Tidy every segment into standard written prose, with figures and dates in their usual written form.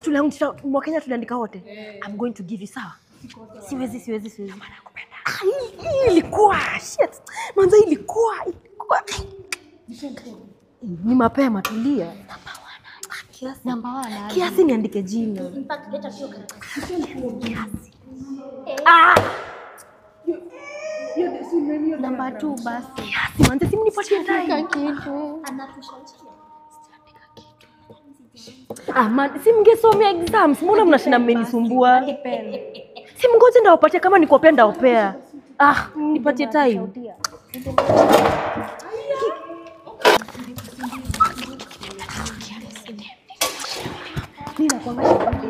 Tunaandika Mwakenya tunaandika wote. I'm going to give you sawa. Siwezi. Maana nakupenda. Ilikuwa shit. Manza ilikuwa. Ni mapema tulia. Number 1. Kiasi niandike jina. Impact leta sio Kiasi. Number 2 basi. Kiasi manza simu nipatie time. Kitu. Anatushawikia. Man, si mngesomea exams. Mbona mnashinda mmenisumbua? Si mngoje ndawapatie kama nikopea ndaopea. Nipatie time. Nina kwa ngapi?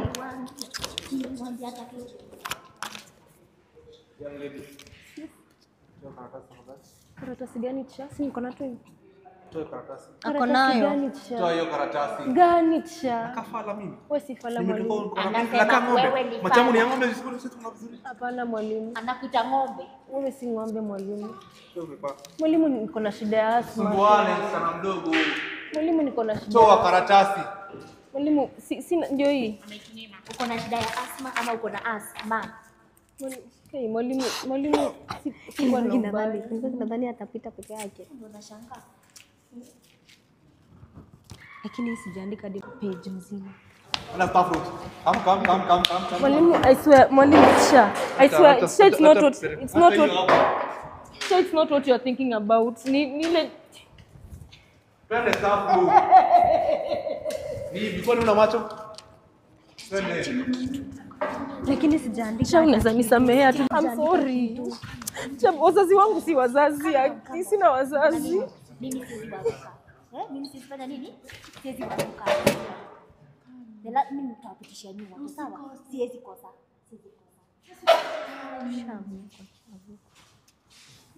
Karatasi gani cha? Si niko na tu. Toa karatasi. Ako nayo. Toa hiyo karatasi. Gani cha? Kafala mimi. Wewe si fala mwalimu. Anasema wewe ni machamu ni ng'ombe zikuru sisi tuna vizuri. Hapana mwalimu. Anakuita ng'ombe. Wewe si ng'ombe mwalimu. Toa kwa. Mwalimu niko na shida ya asma. Sumbuane sana mdogo. Mwalimu niko na shida. Toa karatasi. Mwalimu si ndio hii. Uko na shida ya asma ama uko na asma? Mwalimu si kwa nadhani. Nadhani atapita peke yake. Ndio nashangaa. Lakini sijaandika hadi page mzima. Ana staff room. Come. Mwalimu I swear I swear it's not what you're thinking about. Ni Pende staff room. Ni before una macho. Pende. Lakini sijaandika. Unaweza nisamehea tu. I'm sorry. Wazazi wangu si wazazi, sina wazazi. Mimi siwezi babuka. Mimi sifanya nini? Siwezi babuka. Mimi nitakupitisha nyuma. Sawa? Siwezi kosa.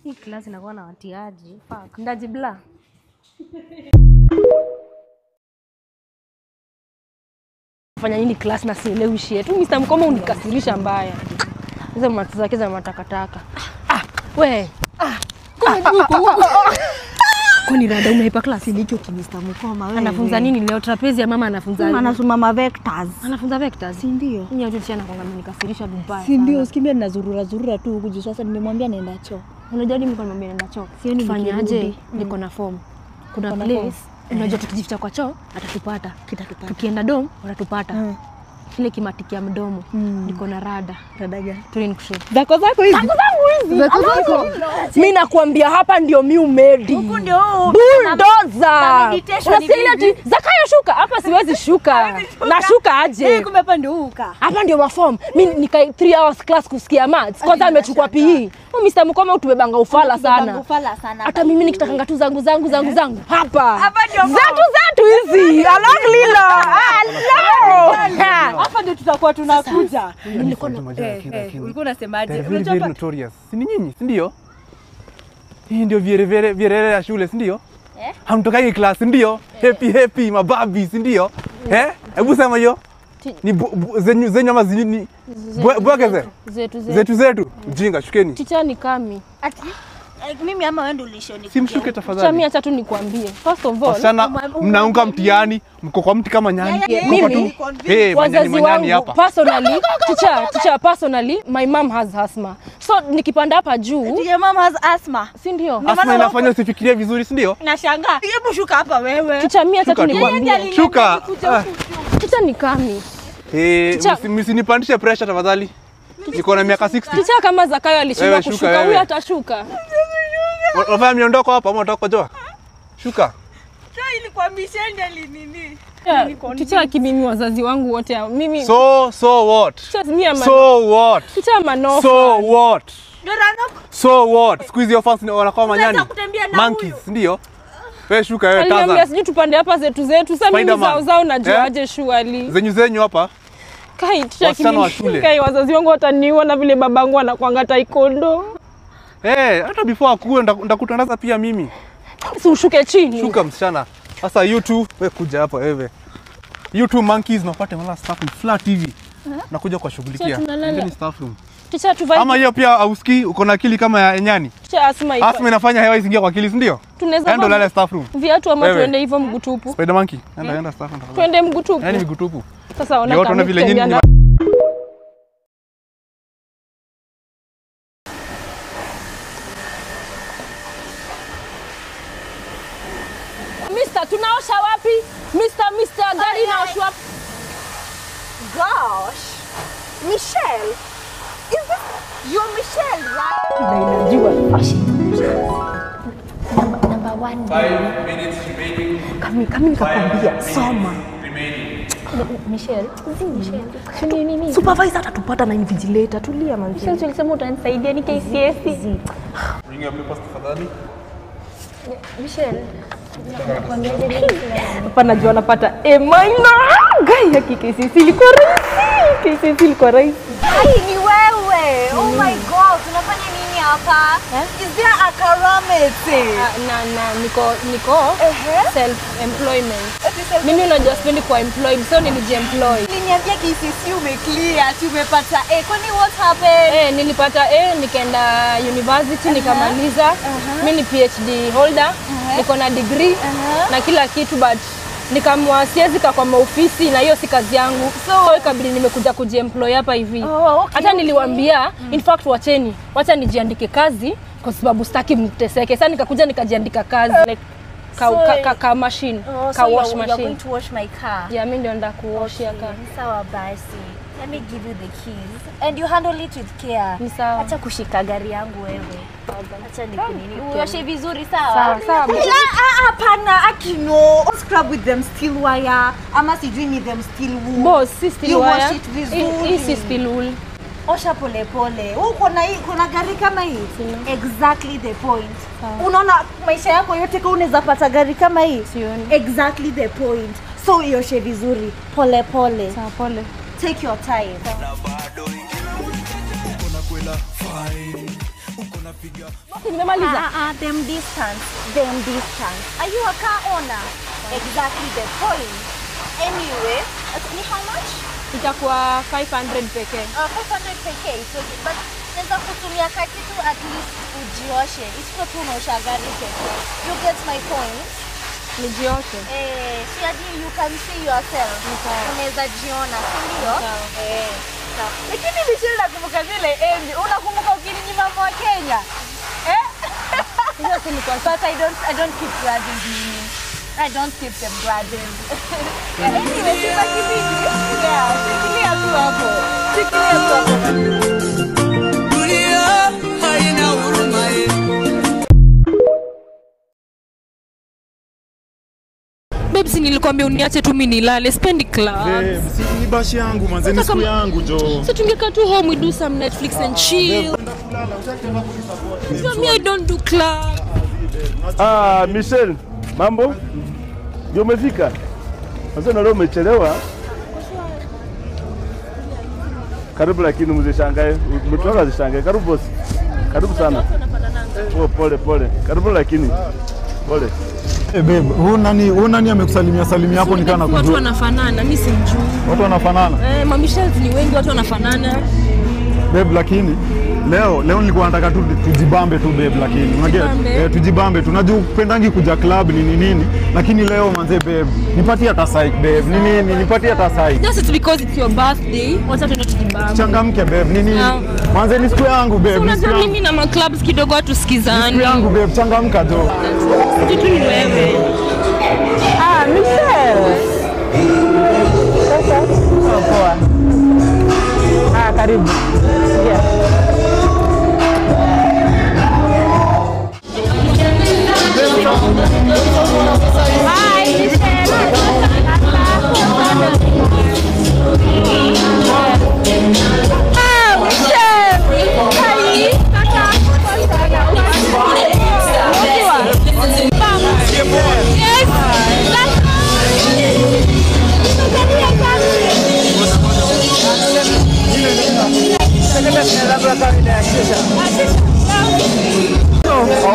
Hii class inakuwa na watiaji. Fuck. Ndajibla. Fanya nini class na sielewi shit. Mr. Mkoma unikasirisha mbaya. Hizo matu zake za matakataka. We. Kwani rada unaipa class hicho Mr. Mkoma wewe? Anafunza nini leo? Trapezi ya mama anafunza nini? Anasoma vectors. Anafunza vectors? Si ndio? Mimi yote tena kwanga mnikasirisha vibaya. Si ndio, usikimbia ninazurura tu huku sasa nimemwambia nenda choo. Unajua nini mko nimwambia nenda choo? Sioni fanyaje? Niko na form. Kuna place. Unajua tukijificha kwa choo atatupata. Tukienda dom watatupata. Kile kimatikia mdomo. Niko na rada. Rada gani? Tueni kushow. Zako hizi. Zako zako. Mimi nakwambia hapa ndio miu medi. Huko ndio. Bulldozer. Unasikia ati Zakayo shuka hapa siwezi shuka. Nashuka aje? Kumbe hapa ndio huka. Hapa ndio maform. Mimi nika 3 hours class kusikia maths. Kwanza amechukua PE. Mr. Mkoma utubebanga ufala sana. Hata mimi nikitakanga tu zangu. Hapa. Hapa ndio zetu hizi. Along Lilo. Hapa ndio tutakuwa tunakuja. Ulikuwa unasemaje? Unajua notorious. Si ni nyinyi, si ndio? Hii ndio vierere ya shule, si ndio? Hamtokai class, ndio? Happy mababi, si ndio? Hebu sema hiyo. Ni zenyu ama zinyi bwageze? Zetu. Ujinga, shukeni. Ticha ni kami. Ati mimi ama wewe ndio ulishoni. Simshuke tafadhali. Ticha mimi acha tu nikwambie. First of all, sana mnaunga mtihani, mko kwa mti kama nyani. Mimi manyani hapa. Personally, my mom has asthma. So nikipanda hapa juu, Your mom has asthma. si ndio? Asma inafanya usifikirie vizuri, si ndio? Nashangaa. Hebu shuka hapa wewe. Ticha mimi acha tu nikwambie. Shuka. Ticha ni kami. Msinipandishe pressure tafadhali. Niko na miaka 60. Ticha kama Zakayo alishinda kushuka, huyu atashuka. Unafanya miondoko hapa ama unataka kujoa? Shuka. Sasa ilikuwa mishende nini? Ticha kimimi wazazi wangu wote mimi. So what? So what? Squeeze your fans wanakuwa manyani. Monkeys, ndio? Wewe shuka wewe taza. Aliambia sijui tupande hapa zetu. Sasa mimi zao najuaje shuali. Zenyu hapa. Kai Ticha kimimi. Kai wazazi wangu wataniua na vile babangu anakuanga taekwondo. Hata before akuwe ndakutandaza pia mimi. Si ushuke chini. Shuka msichana. Sasa YouTube wewe kuja hapa wewe. YouTube monkeys napata mala staff flat TV. Nakuja kwa shughulikia. Ndio staff room. Ticha tuvai. Ama hiyo pia auski uko na akili kama ya nyani. Ticha asma inafanya hewa isingie kwa akili, si ndio? Tunaweza enda lala staff room. Viatu ama tuende hivyo mguu tupu. Spider monkey. Enda staff room. Tuende mguu tupu. Yaani mguu tupu. Sasa ona Ndio kama vile nyinyi tena. Mister, tunaosha wapi? Mister, gari inaoshwa wapi? Gosh, Michelle, is this you're Michelle, right? Na inajua. Number 1. 5 minutes remaining. Kami nikakwambia soma. Michelle. Nini? Supervisor atatupata na invigilator. Tulia man. Michelle, tulisema utanisaidia ni KCSE. Bring your papers tafadhali. Michelle. Hapa najua napata A minor. Gai ya KCSE ilikuwa rahisi. KCSE ilikuwa rahisi. Ai, ni wewe. Oh my God, unafanya nini hapa? Is there a calamity? Niko self employment. Mimi unajua sipendi kuwa employed, so nilijiemploy. Uliniambia KCSE umeclear, tumepata A. Kwani what happened? Nilipata A, nikaenda university nikamaliza. Mimi ni PhD holder, niko na degree na kila kitu, but nikamwa siwezi kwa maofisi na hiyo si kazi yangu. So ikabidi nimekuja kujiemploy hapa hivi. Hata niliwaambia in fact wacha nijiandike kazi kwa sababu sitaki mteseke. Sasa nikakuja nikajiandika kazi like ka machine, ka wash machine. You're going to wash my car. Yeah, mimi ndio nenda kuoshia car. Sawa basi. Let me give you the keys and you handle it with care. Ni sawa. Acha kushika gari yangu wewe. Acha nikunini. Uoshe vizuri sawa? Sawa. Hapana, akino. Scrub with them steel wire. Ama sijui ni them steel wool. Boss, si steel You wire. wash it vizuri. Hii si steel wool. Osha pole pole. Kuna gari kama hii? Exactly the point. Unaona maisha yako yote kama unaweza pata gari kama hii? Sioni. Exactly the point. So ioshe vizuri. Pole pole. Sawa, pole. Take your time. Nimemaliza. Them distance. Are you a car owner? Exactly the point. Anyway, ni how much? Itakuwa 500 pekee. 500 pekee. So, but naweza kutumia kitu at least ujioshe. Isiko tu unaosha gari pekee. You get my point? Nijioshe. So you can see yourself. Unaweza jiona, si ndio? Sawa. Lakini Michelle nakumbuka zile enzi. Unakumbuka ukininyima mwa Kenya? But I don't keep grudges. I don't keep them grudges. Anyway, sima kibidi. Yeah, shikilia tu hapo. Dunia haina huruma. Babes, nilikwambia uniache tu mimi nilale, spendi club. Si bashi yangu manze, ni siku yangu jo. So tungekaa tu home, we do some Netflix and chill. So me I don't do club. Michelle, mambo? Ndio umefika? Sasa na leo umechelewa. Karibu lakini mzishangae. Umetoka zishangae. Karibu boss. Karibu sana. Pole. Karibu lakini. Pole. Babe, huyu nani amekusalimia hapo nikana kujua. Watu wanafanana, mimi simjui. Watu wanafanana? Mamishels ni wengi, watu wanafanana. Babe, lakini leo nilikuwa nataka tu tujibambe tu babe, lakini unajua tujibambe tu. Najua upendangi kuja club nini, lakini leo manze babe, nipatie hata psych babe. Nipatie hata psych. Just because it's your birthday, wacha tuende tujibambe. Changamke babe. Manze ni siku yangu babe. Unajua mimi na clubs kidogo watu sikizani. Siku yangu babe, changamka jo. Kitu ni wewe. Michelle. Sasa. Poa. Karibu. Yeah.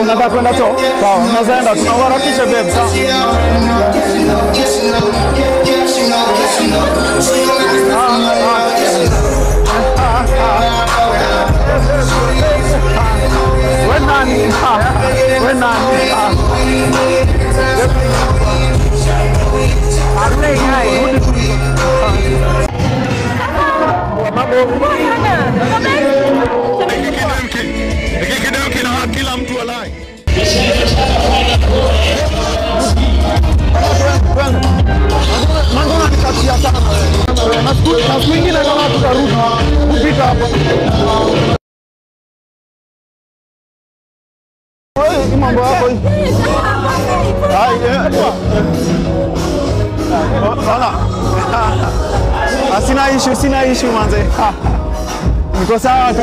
Unataka kwenda choo? Sawa, unaenda tunaharakisha babe. Wewe nani? Ikikidemki na kila mtu alai. Mangona nikatia sana. Na siku nyingine kama tutarudi kupita hapo. Oi, mambo hapo hii. Sina issue manze. Niko sawa tu.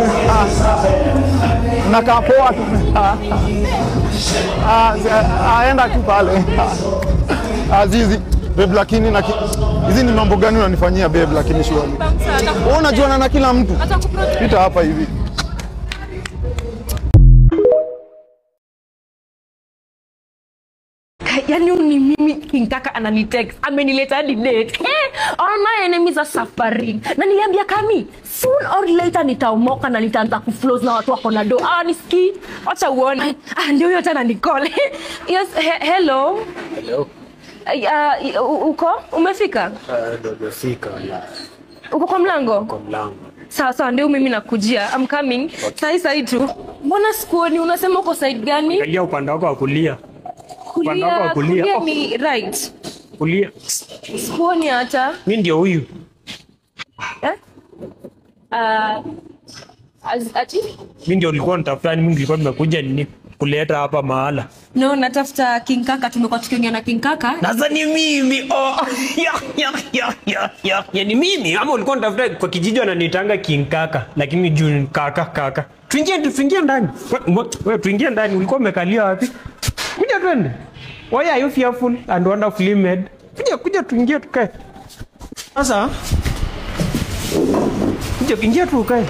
Nakaa poa tu. Aenda tu pale. Azizi, babe lakini na hizi ni mambo gani unanifanyia babe lakini shwari? Wewe unajuana na kila mtu. Pita hapa hivi. Yani ni mimi King Kaka ananitext amenileta hadi date. All my enemies are suffering. Na niliambia Kami soon or later nitaomoka na nitaanza kuflows na watu wako na do. Niski acha uone. Ndio hiyo tena Nicole. Yes, hello. Hello. Uko umefika? Ndio nimefika. Uko kwa mlango? Kwa mlango. Sawa ndio mimi nakujia. I'm coming. Okay. Sai tu. Mbona sikuoni? Unasema uko side gani? Angalia upande wako wa kulia. Kulia ni right. Kulia. Sikuoni hata. Mimi ndio huyu. Ati? Mimi ndio nilikuwa nitafuta, mimi nilikuwa nimekuja ni kuleta hapa mahala. No, natafuta King Kaka, tumekuwa tukiongea na King Kaka. Sasa ni mimi. Ya ni mimi. Ama ulikuwa unatafuta kwa kijiji wananiitanga King Kaka, lakini juu kaka. Tuingie ndani. Wewe tuingie ndani, ulikuwa umekalia wapi? Kuja twende. Why are you fearful and wonderfully made? Kuja tuingie tukae. Sasa kuja tukae.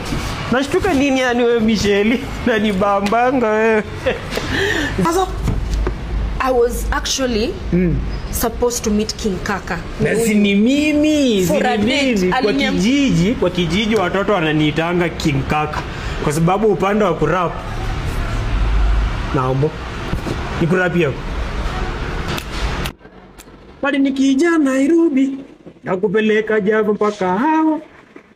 Nashtuka nini yani wewe Michelle? Na ni bambanga wewe. Sasa I was actually supposed to meet King Kaka. Nasi ni mimi. Kwa kijiji watoto wananiitanga King Kaka kwa sababu upande wa kurap. Naomba nikurapia. Bali nikija Nairobi nakupeleka Java mpaka hawa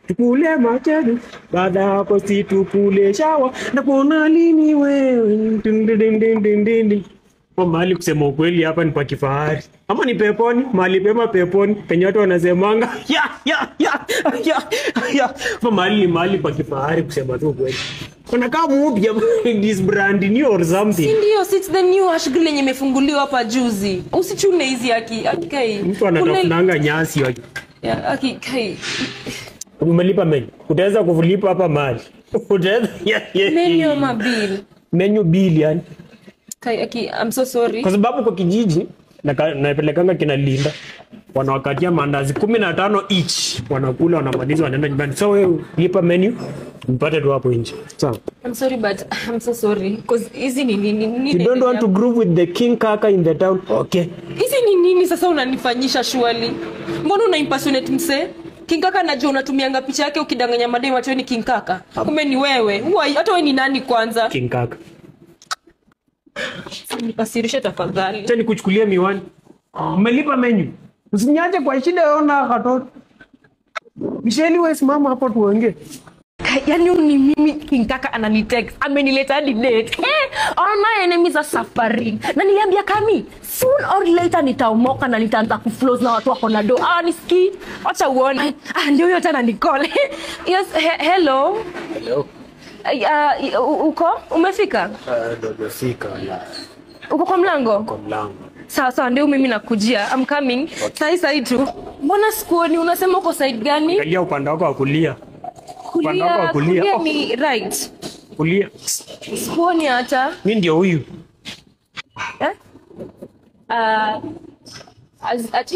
tukule machadu baada hapo si tukule shawa na kuona lini wewe kwa mahali kusema ukweli hapa ni pa kifahari ama ni peponi mahali pema peponi penye watu wanasemanga kwa mahali pa kifahari kusema tu ukweli. Kuna kama mpya this brand new or something. Si ndio, it's the new Ashgreen yenye imefunguliwa hapa juzi. Usichune hizi akikai. Mtu anatafunanga nyasi waki. Akikai. Umelipa menu. Utaweza kulipa hapa mali. Utaweza menu ama bill. Menu bill yani. I'm so sorry. Kwa sababu kwa kijiji napelekanga kina Linda. Wanawakatia mandazi 15 each. Wanakula wanamaliza wanaenda nyumbani. So wewe lipa menu mpate tu hapo nje. Sawa. I'm sorry but I'm so sorry because hizi ni nini? You don't want to groove with the King Kaka in the town. Okay. Hizi ni nini sasa unanifanyisha surely? Mbona una impersonate mse? King Kaka najua unatumianga picha yake ukidanganya madai watu ni King Kaka. Kumbe ni wewe. Hata wewe ni nani kwanza? King Kaka. Nipasirishe tafadhali. Acha nikuchukulie miwani. Umelipa menu. Usinyache kwa shida yona katoto. Michelle wewe simama hapo tuongee. Yani ni mimi King Kaka ananitext amenileta hadi date. All my enemies are suffering. Na niliambia Kami soon or later nitaomoka na nitaanza kuflows na watu wako na do. Niski acha uone. Ndio hiyo tena Nicole. Yes, hello. Hello. Uko umefika? Ndio nimefika. Uko kwa mlango? Kwa mlango. Sawa ndio mimi nakujia. I'm coming. Okay. Sai tu. Mbona sikuoni? Unasema uko side gani? Angalia upande wako wa kulia. Upande wako wa kulia. Kulia ni right. Kulia. Sikuoni hata. Mimi ndio huyu. Ati?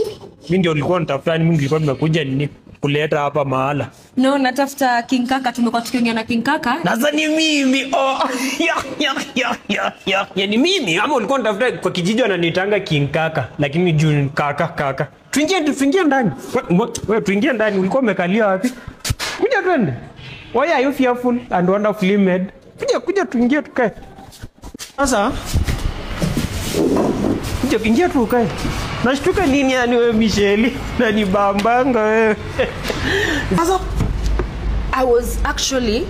Mimi ndio nilikuwa nitafuta, mimi nilikuwa nimekuja ni kuleta hapa mahala. No, natafuta King Kaka, tumekuwa tukiongea na King Kaka. Sasa ni mimi. Ya ni mimi. Ama ulikuwa unatafuta kwa kijiji wananiitanga King Kaka, lakini juu kaka. Tuingie ndani. Wewe tuingie ndani, ulikuwa umekalia wapi? Kuja twende. Why are you fearful and wonderfully made? Kuja tuingie tukae. Sasa kuja tukae. Nashtuka nini yani wewe Michelle? Na ni bambanga wewe. Sasa I was actually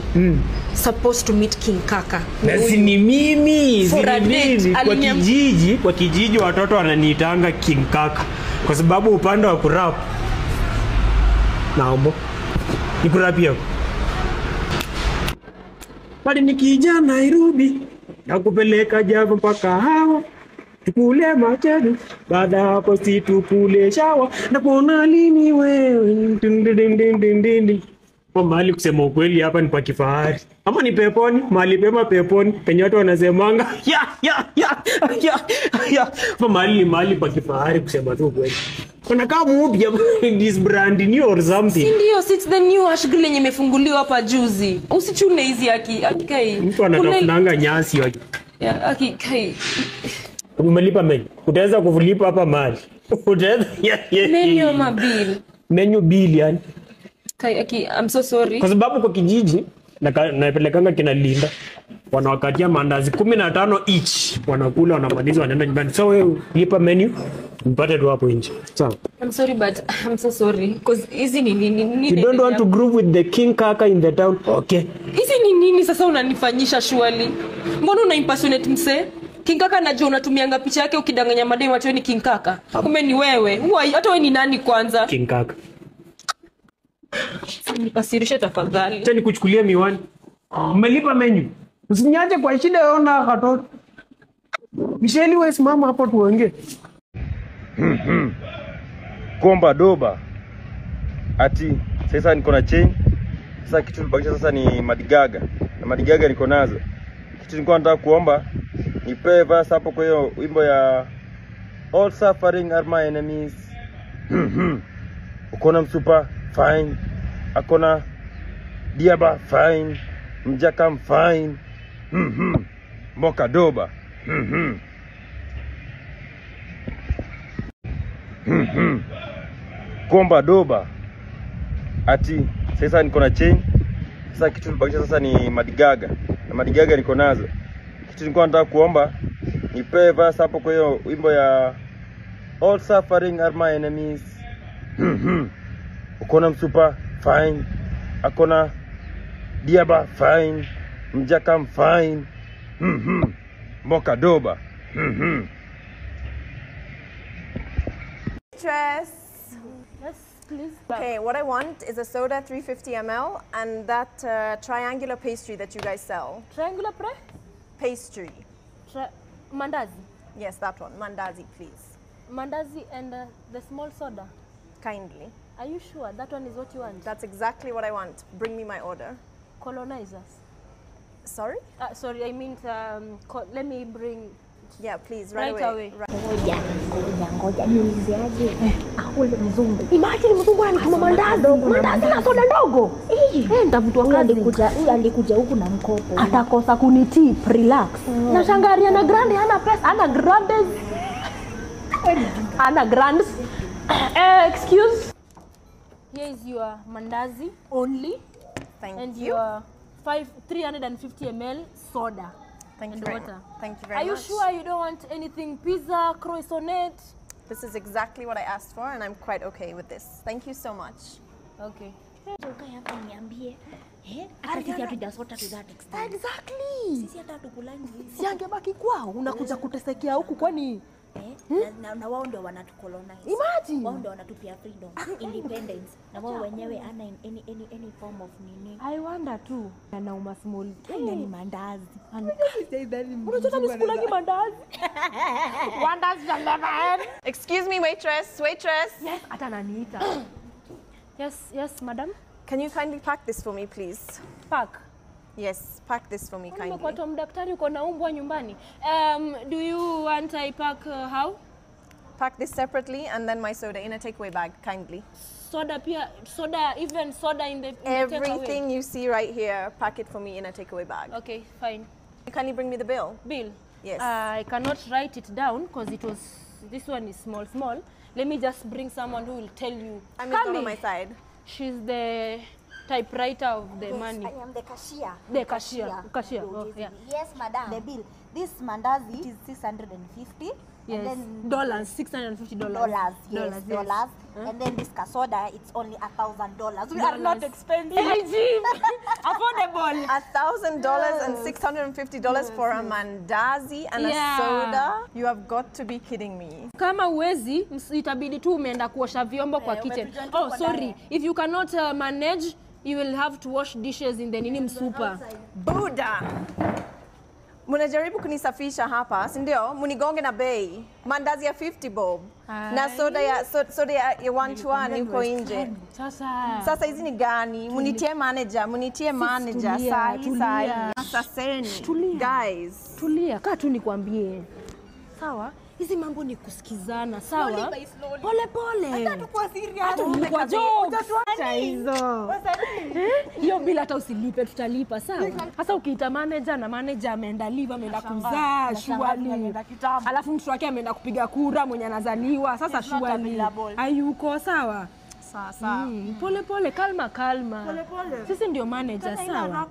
supposed to meet King Kaka. Na si ni mimi, For a date. Kwa kijiji watoto wananiitanga King Kaka kwa sababu upande wa kurap. Naomba. Ni kurap yako. Bali nikija Nairobi na kupeleka Java mpaka hawa tukule machadu baada hapo si tukule shawa na kuona lini wewe kwa mahali kusema ukweli hapa ni kwa kifahari ama ni peponi mahali pema peponi penye watu wanasemanga kwa mahali pa kifahari kusema tu ukweli kuna kama mpya this brand new or something ndio it's the new ashgile yenye imefunguliwa hapa juzi usichune hizi akikai mtu anatafunanga nyasi yake akikai umelipa menu utaweza kulipa hapa mahali utaweza menu ma bill menu bill yani I'm so sorry. Kwa sababu kwa kijiji naipelekanga kina Linda wanawakatia mandazi 15 each wanakula wanamaliza wanaenda nyumbani so wewe lipa menu mpate tu hapo nje sawa I'm sorry but I'm so sorry because hizi ni nini you don't want to groove with the King Kaka in the town okay hizi ni nini sasa unanifanyisha surely mbona una impersonate mse King Kaka najua unatumianga picha yake ukidanganya mademu ati ni King Kaka kumbe ni wewe hata wewe ni nani kwanza King Kaka nikasirisha tafadhali acha nikuchukulie miwani umelipa menu usinyache kwa shida yona katoto Michelle wewe simama hapo tuongee Komba doba ati sasa niko na chain sasa kitu nibakisha sasa ni madigaga na madigaga niko nazo kitu nilikuwa nataka kuomba nipe verse hapo kwa hiyo wimbo ya all suffering are my enemies ukona msupa fine akona diaba fine mjaka fine mboka doba Komba doba ati sasa niko na chain sasa kitu nibakisha sasa ni madigaga na madigaga niko nazo kitu nilikuwa nataka kuomba nipe verse hapo kwa hiyo wimbo ya all suffering are my enemies ukona msupa fine akona diaba fine mjaka fine mboka doba Yes, please. Okay, what I want is a soda 350 ml and that triangular pastry that you guys sell. Triangular pastry. Mandazi. Yes, that one. Mandazi, please. Mandazi and the small soda. Kindly. Are you sure that one is what you want? That's exactly what I want. Bring me my order. Colonizers. Sorry? Sorry, I mean, let me bring. Yeah, please, right away. Ngoja niulizeaje? Ule mzungu. Imagine mzungu anatuma mandazi na soda ndogo. Ndavutwa kazi. Alikuja huku na mkopo. Atakosa kunitip, relax. Na shangaria na grande hana pesa, ana grandes. Ana grandes. Excuse. Here is your mandazi only. Thank and you. Your 350 ml soda. Thank and you water. Thank you very much. Are you sure you don't want anything pizza, croissant? This is exactly what I asked for and I'm quite okay with this. Thank you so much. Okay. Ukae hapa niambie. Hata sisi hatujasota to that extent. Exactly. Sisi hata tukulangi. Si angebaki kwao unakuja kutesekea huku kwani na wao ndio wanatukolonize. Imagine. Wao ndio wanatupia freedom, independence. Na wao wenyewe ana any form of nini. I wonder too. Na uma small. Ni mandazi. Unataka msikulagi mandazi? Mandazi ya lemon. Excuse me, waitress. Yes, hata ananiita. Yes, madam. Can you kindly pack this for me, please? Pack. Yes, pack this for me kindly. Kwa daktari uko na umbwa nyumbani. Do you want I pack how? Pack this separately and then my soda in a takeaway bag kindly. Even soda in the everything you see right here, pack it for me in a takeaway bag. Okay, fine. You kindly bring me the bill. Bill? Yes. I cannot write it down because this one is small. Let me just bring someone who will tell you. I'm not on my side. She's the typewriter of the money. I am the cashier. The cashier. Oh, yeah. Yes, madam. The bill. This mandazi is 650. Yes. then Dollars, $650. dollars. Yes, yes. dollars. And then this Kasoda, it's only $1,000. We are not expensive. Affordable. $1,000 and $650 for a mandazi and Yeah. a soda. You have got to be kidding me. Kama uwezi, itabidi tu umeenda kuosha vyombo kwa kitchen. Oh, sorry. If you cannot manage, you will have to wash dishes in the nini msupa. Buddha. Munajaribu kunisafisha hapa, si ndio? Munigonge na bei. Mandazi ya 50 bob. Na soda ya 1 yuko nje. Sasa hizi ni gani? Munitie manager, sahi. Asaseni. Guys, tulia. Kaa tu nikwambie. Sawa? Hizi mambo ni kusikizana, sawa? Pole pole. Hata tukua serious. Hata kwa jokes. Acha hizo. Hiyo bila hata usilipe, tutalipa, sawa? Sasa ukiita manager na manager ameenda live, ameenda kuzaa shughuli. Alafu mtu wake ameenda kupiga kura mwenye anazaliwa. Sasa shughuli hayuko, sawa? Sasa. Pole pole, kalma. Sisi ndio manager, sawa?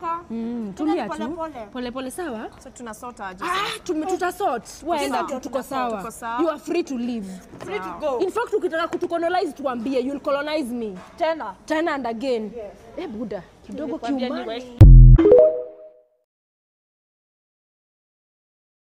Tulia tu. Pole pole, sawa? So tunasota aje? Tutasort. Waenda tu, tuko sawa. You are free to leave. Free to go. In fact, ukitaka kutucolonize tuambie, you'll colonize me. Tena and again. Buda, kidogo kiumani.